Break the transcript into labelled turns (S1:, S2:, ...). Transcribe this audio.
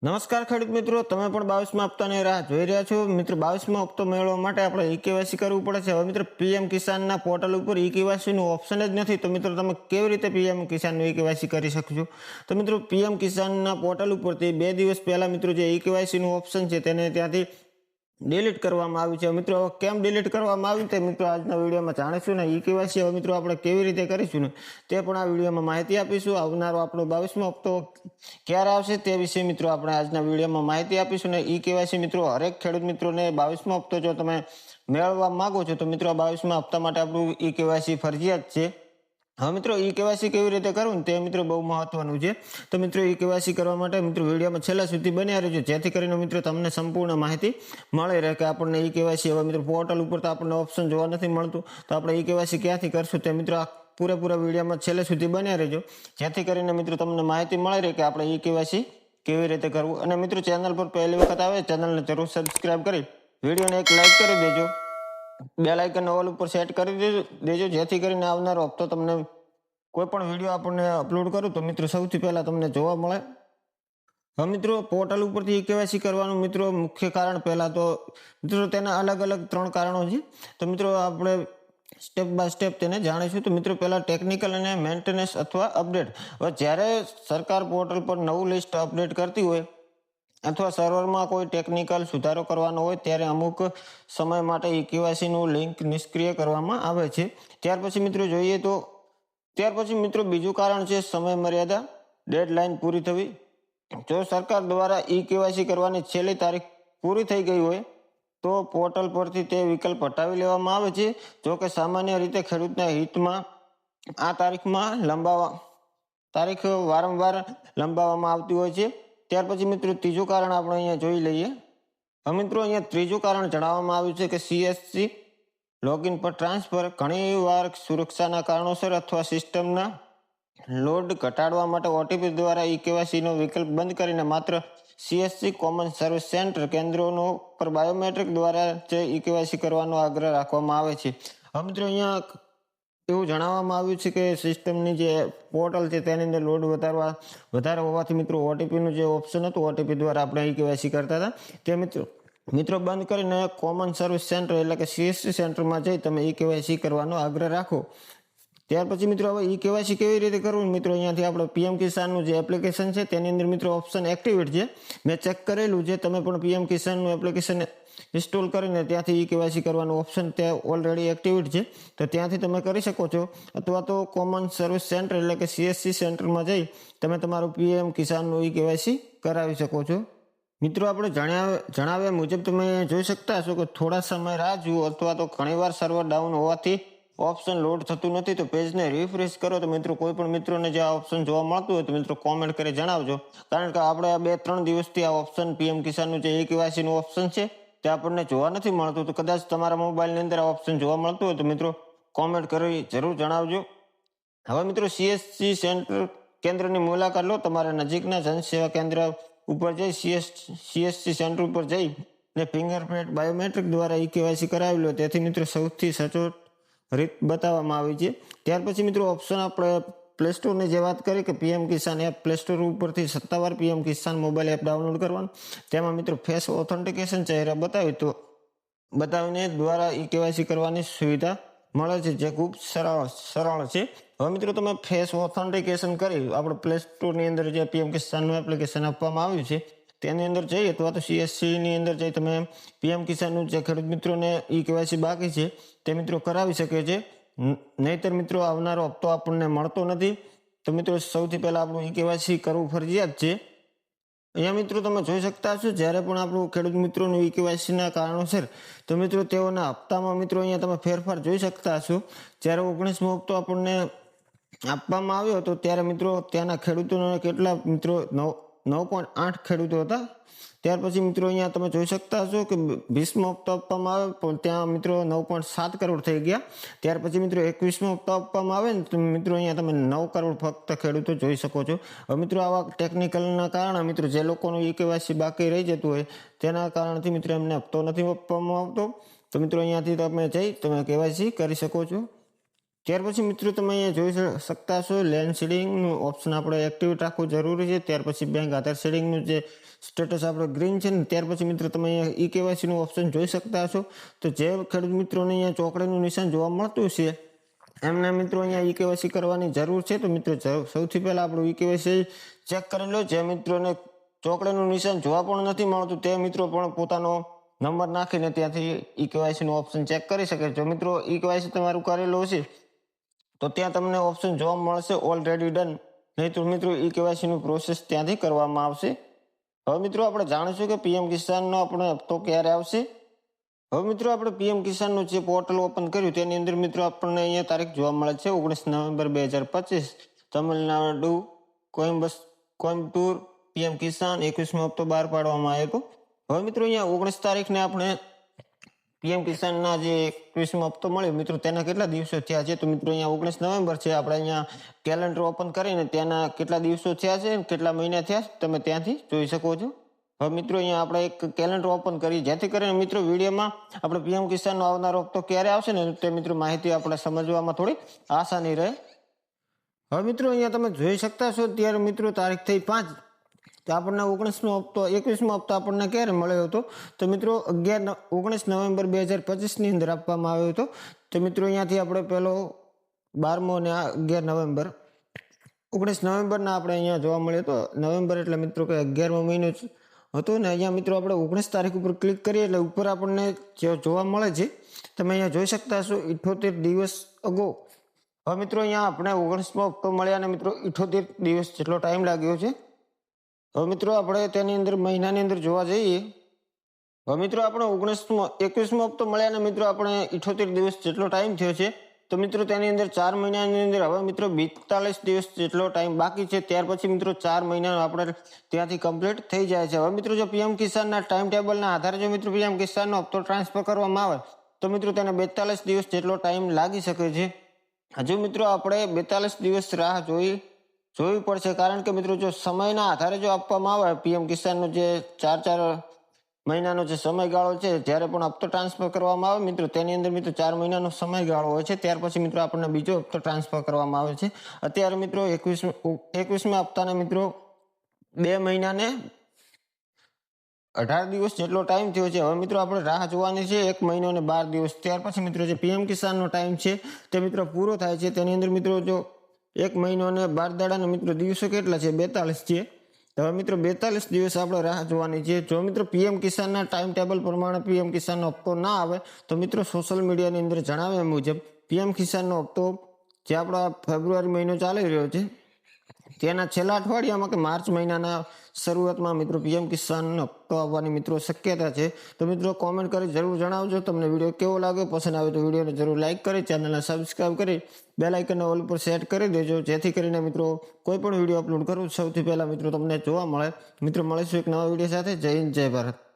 S1: નમસ્કાર ખેડૂત મિત્રો, તમે પણ 22મા હપ્તાની રાહ જોઈ રહ્યા છો. મિત્રો 22મો હપ્તો મેળવવા માટે આપણે ઈ કેવાયસી કરવું પડે છે. હવે મિત્રો પીએમ કિસાનના પોર્ટલ ઉપર ઈ કેવાયસીનું ઓપ્શન જ નથી. તો મિત્રો તમે કેવી રીતે પીએમ કિસાનનું ઈ કેવાયસી કરી શકશો? તો મિત્રો પીએમ કિસાનના પોર્ટલ ઉપરથી 2 દિવસ પહેલા મિત્રો જે ઈ કેવાયસીનું ઓપ્શન છે તેને ત્યાંથી ડિલીટ કરવામાં આવ્યું છે. મિત્રો હવે કેમ ડિલીટ કરવામાં આવ્યું તે મિત્રો આજના વિડીયોમાં જાણીશું ને ઈ કેવાયસી હવે મિત્રો આપણે કેવી રીતે કરીશું ને તે પણ આ વિડીયોમાં માહિતી આપીશું. આવનારો આપણો 22મો હપ્તો ક્યારે આવશે તે વિશે મિત્રો આપણે આજના વિડીયોમાં માહિતી આપીશું ને ઈ કેવાયસી મિત્રો હરેક ખેડૂત મિત્રોને 22મો હપ્તો જો તમે મેળવવા માંગો છો તો મિત્રો 22મા હપ્તા માટે આપણું ઈ કેવાયસી ફરજિયાત છે. હવે મિત્રો ઈ કેવાયસી કેવી રીતે કરવું તે મિત્રો બહુ મહત્વનું છે. તો મિત્રો ઈ કેવાયસી કરવા માટે મિત્રો વિડીયોમાં છેલ્લા સુધી બન્યા રહેજો, જેથી કરીને મિત્રો તમને સંપૂર્ણ માહિતી મળી રહે કે આપણને ઈ કેવાયસી હવે મિત્રો પોર્ટલ ઉપર તો આપણને ઓપ્શન જોવા નથી મળતું, તો આપણે ઈ કેવાયસી ક્યાંથી કરશું તે મિત્રો પૂરેપૂરા વિડીયોમાં છેલ્લે સુધી બન્યા રહેજો, જેથી કરીને મિત્રો તમને માહિતી મળી રહે કે આપણે ઈ કેવાયસી કેવી રીતે કરવું. અને મિત્રો ચેનલ પર પહેલી વખત આવે ચેનલને જરૂર સબસ્ક્રાઇબ કરી વિડીયોને એક લાઇક કરી દેજો, બેલ આઇકન ઓલ ઉપર સેટ કરી દેજો, જેથી કરીને આવનારો હપ્તો તમને કોઈ પણ વિડીયો આપણને અપલોડ કરું તો મિત્રો સૌથી પહેલા તમને જોવા મળે. હવે મિત્રો પોર્ટલ ઉપરથી ઈ કેવાયસી કરવાનું મિત્રો મુખ્ય કારણ પહેલા તો મિત્રો તેના અલગ અલગ 3 કારણો છે. તો મિત્રો આપણે સ્ટેપ બાય સ્ટેપ તેને જાણીશું. તો મિત્રો પહેલા ટેકનિકલ અને મેન્ટેનન્સ અથવા અપડેટ. હવે જ્યારે સરકાર પોર્ટલ પર નવું લિસ્ટ અપડેટ કરતી હોય અથવા સર્વરમાં કોઈ ટેકનિકલ સુધારો કરવાનો હોય ત્યારે અમુક સમય માટે ઈ કેવાયસીનું લિંક નિષ્ક્રિય કરવામાં આવે છે. ત્યાર પછી મિત્રો જોઈએ તો મિત્રો બીજું કારણ છે સમય મર્યાદા, ડેડલાઇન પૂરી થવી. જો સરકાર દ્વારા ઈ કેવાયસી કરવાની છેલ્લી તારીખ પૂરી થઈ ગઈ હોય તો પોર્ટલ પરથી તે વિકલ્પ હટાવી લેવામાં આવે છે. જો કે સામાન્ય રીતે ખેડૂતના હિતમાં આ તારીખ વારંવાર લંબાવવામાં આવતી હોય છે. ત્યાર પછી મિત્રો ત્રીજું કારણ આપણે અહીંયા જોઈ લઈએ. હવે મિત્રો અહીંયા ત્રીજું કારણ જણાવવામાં આવ્યું છે કે સીએસસી લોગિન પર ટ્રાન્સફર. ઘણી વાર સુરક્ષાના કારણોસર અથવા સિસ્ટમના લોડ ઘટાડવા માટે ઓટીપી દ્વારા ઈ કેવાયસીનો વિકલ્પ બંધ કરીને માત્ર સીએસસી કોમન સર્વિસ સેન્ટર કેન્દ્રોનો પર બાયોમેટ્રિક દ્વારા જે ઈ કેવાયસી કરવાનો આગ્રહ રાખવામાં આવે છે. હવે મિત્રો અહીંયા એવું જણાવવામાં આવ્યું છે કે સિસ્ટમની જે પોર્ટલ છે તેની અંદર લોડ વધારે હોવાથી મિત્રો ઓટીપીનું જે ઓપ્શન હતું ઓટીપી દ્વારા આપણે ઈ કેવાયસી કરતા હતા તે મિત્રો બંધ કરીને કોમન સર્વિસ સેન્ટર એટલે કે સીએસસી સેન્ટરમાં જઈ તમે ઈ કેવાયસી કરવાનો આગ્રહ રાખો. ત્યાર પછી મિત્રો હવે ઈ કેવાયસી કેવી રીતે કરવું? મિત્રો અહીંયાથી આપણે પીએમ કિસાનનું જે એપ્લિકેશન છે તેની અંદર મિત્રો ઓપ્શન એક્ટિવેટ છે, મેં ચેક કરેલું છે. તમે પણ પીએમ કિસાનનું એપ્લિકેશન ઇન્સ્ટોલ કરીને ત્યાંથી ઈ કેવાયસી કરવાનું ઓપ્શન ત્યાં ઓલરેડી એક્ટિવેટ છે, તો ત્યાંથી તમે કરી શકો છો. અથવા તો કોમન સર્વિસ સેન્ટર એટલે કે સીએસસી સેન્ટરમાં જઈ તમે તમારું પીએમ કિસાનનું ઈ કેવાયસી કરાવી શકો છો. મિત્રો આપણે જણાવ્યા મુજબ તમે જોઈ શકતા હશો કે થોડા સમય રાહ જુઓ અથવા તો ઘણીવાર સર્વર ડાઉન હોવાથી ઓપ્શન લોડ થતું નથી. તો પેજને રિફ્રેશ કરો તો મિત્રો કોઈ પણ મિત્રોને જે આ ઓપ્શન જોવા મળતું હોય તો મિત્રો કોમેન્ટ કરી જણાવજો, કારણ કે આપણે આ 2-3 દિવસથી આ ઓપ્શન પીએમ કિસાનનું જે ઈ કેવાયસીનું ઓપ્શન છે તે આપણને જોવા નથી મળતું. તો કદાચ તમારા મોબાઈલની અંદર આ ઓપ્શન જોવા મળતું હોય તો મિત્રો કોમેન્ટ કરી જરૂર જણાવજો. હવે મિત્રો સીએસસી કેન્દ્રની મુલાકાત લો. તમારા નજીકના જનસેવા કેન્દ્ર ઉપર જઈ સીએસસી સેન્ટર ઉપર જઈ ને ફિંગરપ્રિન્ટ બાયોમેટ્રિક દ્વારા ઈ કેવાયસી કરાવી લો. તેથી મિત્રો સૌથી સચોટ રીત બતાવવામાં આવી છે. ત્યાર પછી મિત્રો ઓપ્શન આપણે પ્લે સ્ટોરની જે વાત કરી કે પીએમ કિસાન એપ પ્લે સ્ટોર ઉપરથી સત્તાવાર પીએમ કિસાન મોબાઈલ એપ ડાઉનલોડ કરવાનું. તેમાં મિત્રો ફેસ ઓથેન્ટિકેશન ચહેરા બતાવીને દ્વારા ઈ કેવાયસી કરવાની સુવિધા મળે છે, જે ખૂબ સરળ છે. હવે મિત્રો તમે ફેસ ઓથેન્ટિકેશન કરી આપણે પ્લે સ્ટોરની અંદર જે પીએમ કિસાનનું એપ્લિકેશન આપવામાં આવ્યું છે તેની અંદર જઈ અથવા તો સીએસસીની અંદર જઈ તમે પીએમ કિસાનનું જે ખેડૂત મિત્રોને ઈ કેવાયસી બાકી છે તે મિત્રો કરાવી શકે છે. નહીતર મિત્રો આવનારો હપ્તો આપણને મળતો નથી. તો મિત્રો સૌથી પહેલા આપણું ઈ કેવાયસી કરવું ફરજિયાત છે. અહીંયા મિત્રો તમે જોઈ શકતા હશો જ્યારે પણ આપણું ખેડૂત મિત્રોનું ઈ કેવાયસીના કારણોસર તો મિત્રો તેઓના હપ્તામાં મિત્રો અહીંયા તમે ફેરફાર જોઈ શકતા હશો. જ્યારે 19મો હપ્તો આપણને આપવામાં આવ્યો હતો ત્યારે મિત્રો ત્યાંના ખેડૂતોને કેટલા મિત્રો 9.8 ખેડૂતો હતા. ત્યાર પછી મિત્રો અહીંયા તમે જોઈ શકતા હશો કે 20મો હપ્તો આપવામાં આવે પણ ત્યાં મિત્રો 9.7 કરોડ થઈ ગયા. ત્યાર પછી મિત્રો 21મો હપ્તો આપવામાં આવે ને તો મિત્રો અહીંયા તમે 9 કરોડ ફક્ત ખેડૂતો જોઈ શકો છો. હવે મિત્રો આવા ટેકનિકલના કારણે મિત્રો જે લોકોનું ઈ કેવાયસી બાકી રહી જતું હોય તેના કારણથી મિત્રો એમને હપ્તો નથી આપવામાં આવતો. તો મિત્રો અહીંયાથી તમે જઈ તમે કેવાયસી કરી શકો છો. ત્યાર પછી મિત્રો તમે અહીંયા જોઈ શકતા છો લેન્ડ શેડિંગનું ઓપ્શન આપણે એક્ટિવેટ રાખવું જરૂરી છે. ત્યાર પછી બેંક આધાર શેડિંગનું જે સ્ટેટસ આપણે ગ્રીન છે ને ત્યાર પછી મિત્રો તમે અહીંયા ઈ-કેવાયસીનું ઓપ્શન જોઈ શકતા છો. તો જે ખેડૂત મિત્રોને અહીંયા ચોકડીનું નિશાન જોવા મળતું છે એમના મિત્રો અહીંયા ઈ-કેવાયસી કરવાની જરૂર છે. તો મિત્રો સૌથી પહેલા આપણું ઈ-કેવાયસી ચેક કરી લો. જે મિત્રોને ચોકડીનું નિશાન જોવા પણ નથી મળતું તે મિત્રો પણ પોતાનો નંબર નાખીને ત્યાંથી ઈ-કેવાયસીનું ઓપ્શન ચેક કરી શકે. જો મિત્રો ઈ-કેવાયસી તમારું કરેલું હશે તો ત્યાં તમને ઓપ્શન જોવા મળશે ઓલરેડી ડન, નહીં તો મિત્રો ઈ-કેવાયસીનું પ્રોસેસ ત્યાંથી કરવામાં આવશે. હવે મિત્રો આપણે જાણીશું કે પીએમ કિસાનનો આપણે હપ્તો ક્યારે આવશે. હવે મિત્રો આપણે પીએમ કિસાનનું જે પોર્ટલ ઓપન કર્યું તેની અંદર મિત્રો આપણને અહીંયા તારીખ જોવા મળે છે 19 નવેમ્બર 2025. તમિલનાડુ કોઇમ્બતુર પીએમ કિસાન 21મો હપ્તો બહાર પાડવામાં આવ્યો હતો. હવે મિત્રો અહીંયા 19 તારીખને આપણે પીએમ કિસાનના જે 21મો હપ્તો મળ્યો મિત્રો તેના કેટલા દિવસો થયા છે. તો મિત્રો અહીંયા 19 નવેમ્બર છે. આપણે અહીંયા કેલેન્ડર ઓપન કરીને ત્યાંના કેટલા દિવસો થયા છે કેટલા મહિના થયા તમે ત્યાંથી જોઈ શકો છો. હવે મિત્રો અહીંયા આપણે એક કેલેન્ડર ઓપન કરી જેથી કરીને મિત્રો વિડીયોમાં આપણે પીએમ કિસાનનો આવનારો હપ્તો ક્યારે આવશે ને તે મિત્રો માહિતી આપણે સમજવામાં થોડી આસાની રહે. હવે મિત્રો અહીંયા તમે જોઈ શકતા છો ત્યારે મિત્રો તારીખ થઈ 5. તો આપણને 21મો હપ્તો આપણને ક્યારે મળ્યો હતો. તો મિત્રો 19 નવેમ્બર 2025ની અંદર આપવામાં આવ્યો હતો. તો મિત્રો અહીંયાથી આપણે પહેલો 12મો અને 11 નવેમ્બર 19 નવેમ્બરના આપણે અહીંયા જોવા મળ્યો હતો. નવેમ્બર એટલે મિત્રો કે 11મો મહિનો હતો ને અહીંયા મિત્રો આપણે 19 તારીખ ઉપર ક્લિક કરીએ એટલે ઉપર આપણને જે જોવા મળે છે તમે અહીંયા જોઈ શકતા છો 78 દિવસ અગો. હવે મિત્રો અહીંયા આપણે 19મો હપ્તો મળ્યા અને મિત્રો 78 દિવસ જેટલો ટાઈમ લાગ્યો છે. હવે મિત્રો આપણે તેની અંદર મહિનાની અંદર જોવા જઈએ. હવે મિત્રો આપણે 21મો હપ્તો મળ્યા અને મિત્રો આપણે 78 દિવસ જેટલો ટાઈમ થયો છે. તો મિત્રો તેની અંદર 4 મહિનાની અંદર હવે મિત્રો 42 દિવસ જેટલો ટાઈમ બાકી છે. ત્યાર પછી મિત્રો 4 મહિના આપણે ત્યાંથી કમ્પ્લીટ થઈ જાય છે. હવે મિત્રો જો પીએમ કિસાનના ટાઈમ ટેબલના આધારે જો મિત્રો પીએમ કિસાનનો હપ્તો ટ્રાન્સફર કરવામાં આવે તો મિત્રો તેને 42 દિવસ જેટલો ટાઈમ લાગી શકે છે. હજુ મિત્રો આપણે 42 દિવસ રાહ જોવી પડશે, કારણ કે મિત્રો જો સમયના આધારે જો આપવામાં આવે પીએમ કિસાનનો જે 4 મહિનાનો જે સમયગાળો છે જ્યારે પણ હપ્તો ટ્રાન્સફર કરવામાં આવે મિત્રો તેની અંદર મિત્રો 4 મહિનાનો સમયગાળો હોય છે. ત્યાર પછી મિત્રો આપણને બીજો હપ્તો ટ્રાન્સફર કરવામાં આવે છે. અત્યારે મિત્રો 21મા હપ્તાને મિત્રો 2 મહિનાને 18 દિવસ જેટલો ટાઈમ થયો છે. હવે મિત્રો આપણે રાહ જોવાની છે 1 મહિનો અને 12 દિવસ. ત્યાર પછી મિત્રો જે પીએમ કિસાનનો ટાઈમ છે તે મિત્રો પૂરો થાય છે. તેની અંદર મિત્રો જો 1 મહિનો અને 12 દાડાના મિત્રો દિવસો કેટલા છે 42 છે. હવે મિત્રો 42 દિવસ આપણે રાહ જોવાની છે. જો મિત્રો પીએમ કિસાનના ટાઈમ ટેબલ પ્રમાણે પીએમ કિસાનનો હપ્તો ના આવે તો મિત્રો સોશિયલ મીડિયાની અંદર જણાવ્યા મુજબ પીએમ કિસાનનો હપ્તો જે આપણા ફેબ્રુઆરી મહિનો ચાલી રહ્યો છે તેના છેલ્લા અઠવાડિયામાં કે માર્ચ મહિનાના શરૂઆતમાં મિત્રો પીએમ કિસાનનો હપ્તો આવવાની મિત્રો શક્યતા છે. તો મિત્રો કોમેન્ટ કરી જરૂર જણાવજો તમને વિડીયો કેવો લાગ્યો. પસંદ આવે તો વિડીયોને જરૂર લાઇક કરી ચેનલને સબસ્ક્રાઈબ કરી બેલ આઇકનને ઓલ પર સેટ કરી દેજો, જેથી કરીને મિત્રો કોઈ પણ વિડીયો અપલોડ કરું સૌથી પહેલા મિત્રો તમને જોવા મળે. મિત્રો મળીશું એક નવા વિડીયો સાથે. જય હિન્દ, જય ભારત.